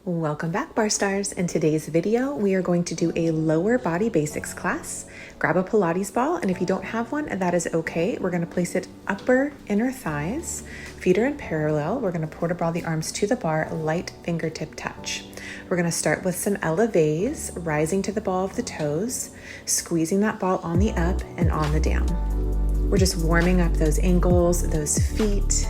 Welcome back, Bar Stars. In today's video, we are going to do a lower body basics class. Grab a Pilates ball, and if you don't have one, that is okay. We're going to place it upper inner thighs, feet are in parallel. We're going to port-a-bra the arms to the bar, light fingertip touch. We're going to start with some elevates, rising to the ball of the toes, squeezing that ball on the up and on the down. We're just warming up those ankles, those feet,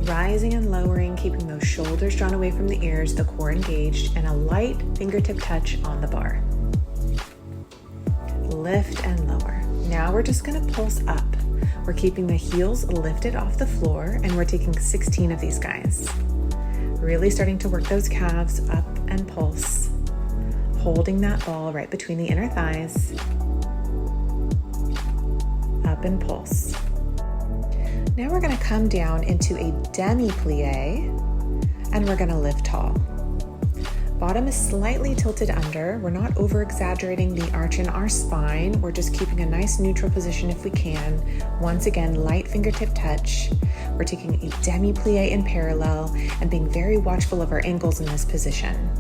rising and lowering, keeping those shoulders drawn away from the ears, the core engaged, and a light fingertip touch on the bar. Lift and lower. Now we're just going to pulse up. We're keeping the heels lifted off the floor, and we're taking 16 of these guys. Really starting to work those calves up and pulse. Holding that ball right between the inner thighs. Up and pulse. Now we're going to come down into a demi-plie, and we're going to lift tall. Bottom is slightly tilted under. We're not over-exaggerating the arch in our spine. We're just keeping a nice neutral position if we can. Once again, light fingertip touch. We're taking a demi-plie in parallel and being very watchful of our ankles in this position,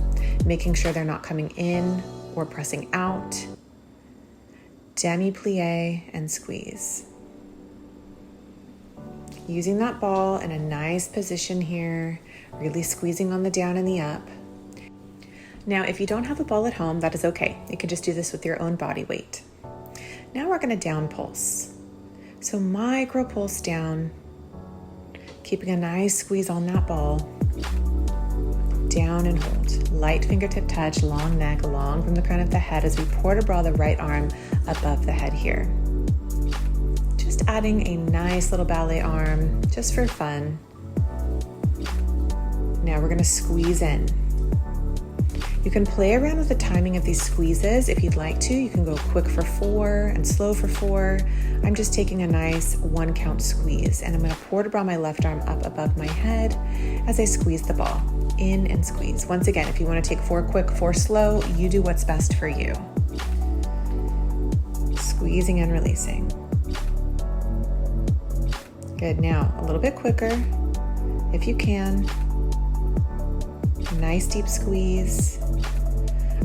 making sure they're not coming in or pressing out. Demi-plie and squeeze. Using that ball in a nice position here, really squeezing on the down and the up. Now, if you don't have a ball at home, that is okay. You can just do this with your own body weight. Now we're going to down pulse. So micro pulse down, keeping a nice squeeze on that ball. Down and hold. Light fingertip touch, long neck, long from the crown of the head as we port-a-bra the right arm above the head here. Just adding a nice little ballet arm just for fun. Now we're going to squeeze in. You can play around with the timing of these squeezes if you'd like to. You can go quick for 4 and slow for 4. I'm just taking a nice 1 count squeeze, and I'm going to port-a-bra my left arm up above my head as I squeeze the ball. In and squeeze. Once again, if you want to take 4 quick, 4 slow, you do what's best for you. Squeezing and releasing. Good. Now, a little bit quicker, if you can. Nice deep squeeze.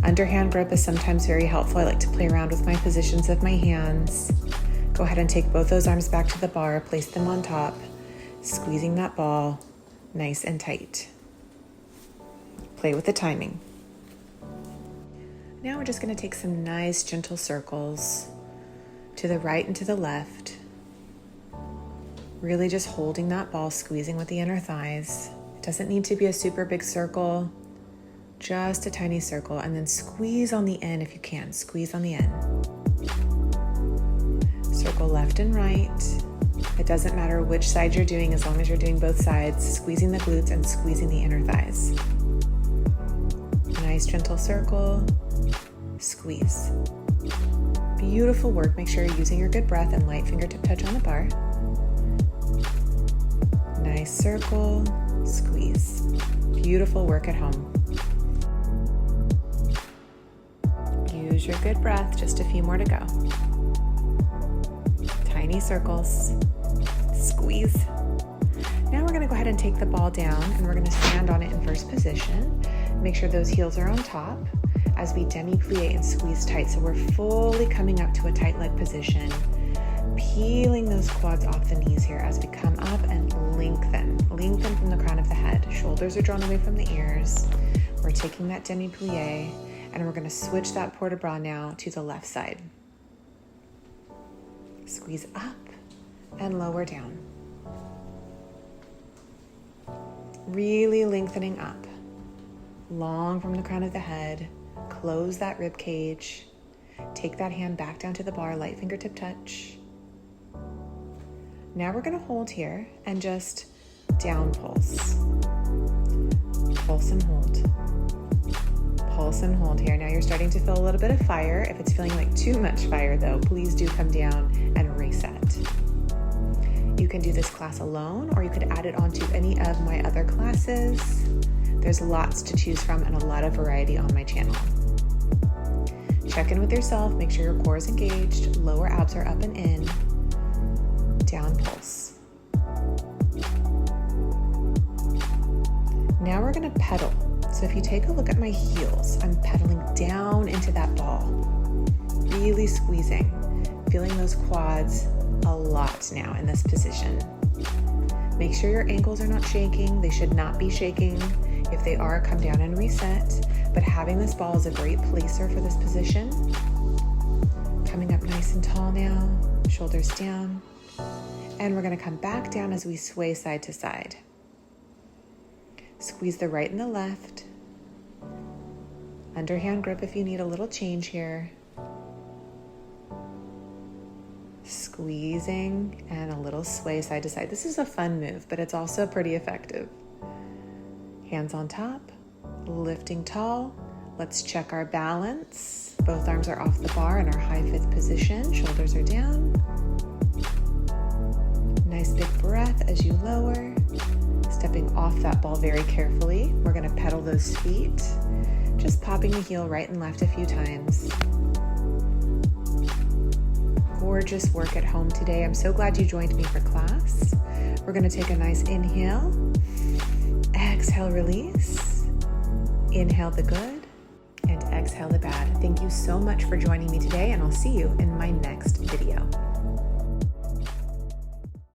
Underhand grip is sometimes very helpful. I like to play around with my positions of my hands. Go ahead and take both those arms back to the bar, place them on top, squeezing that ball nice and tight. Play with the timing. Now we're just going to take some nice gentle circles to the right and to the left. Really just holding that ball, squeezing with the inner thighs. It doesn't need to be a super big circle, just a tiny circle, and then squeeze on the end if you can. Squeeze on the end. Circle left and right. It doesn't matter which side you're doing as long as you're doing both sides, squeezing the glutes and squeezing the inner thighs. Nice gentle circle, squeeze. Beautiful work. Make sure you're using your good breath and light fingertip touch on the bar. Nice circle, squeeze. Beautiful work at home. Use your good breath, just a few more to go. Tiny circles, squeeze. Now we're going to go ahead and take the ball down, and we're going to stand on it in first position. Make sure those heels are on top as we demi-plie and squeeze tight. So we're fully coming up to a tight leg position. Peeling those quads off the knees here as we come up and lengthen. Lengthen from the crown of the head. Shoulders are drawn away from the ears. We're taking that demi-plie, and we're going to switch that port-a-bra now to the left side. Squeeze up and lower down. Really lengthening up. Long from the crown of the head. Close that rib cage. Take that hand back down to the bar, light fingertip touch. Now we're going to hold here and just down pulse. Pulse and hold. Pulse and hold here. Now you're starting to feel a little bit of fire. If it's feeling like too much fire though, please do come down and reset. You can do this class alone, or you could add it onto any of my other classes. There's lots to choose from and a lot of variety on my channel. Check in with yourself, make sure your core is engaged, lower abs are up and in, down pulse. Now we're going to pedal. So if you take a look at my heels, I'm pedaling down into that ball, really squeezing, feeling those quads a lot now in this position. Make sure your ankles are not shaking. They should not be shaking. If they are, come down and reset. But having this ball is a great placer for this position. Coming up nice and tall now, shoulders down. And we're gonna come back down as we sway side to side. Squeeze the right and the left. Underhand grip if you need a little change here. Squeezing and a little sway side to side. This is a fun move, but it's also pretty effective. Hands on top, lifting tall. Let's check our balance. Both arms are off the bar in our high fifth position. Shoulders are down. Nice big breath as you lower. Stepping off that ball very carefully. We're gonna pedal those feet. Just popping the heel right and left a few times. Gorgeous work at home today. I'm so glad you joined me for class. We're gonna take a nice inhale. Exhale, release. Inhale the good and exhale the bad. Thank you so much for joining me today, and I'll see you in my next video.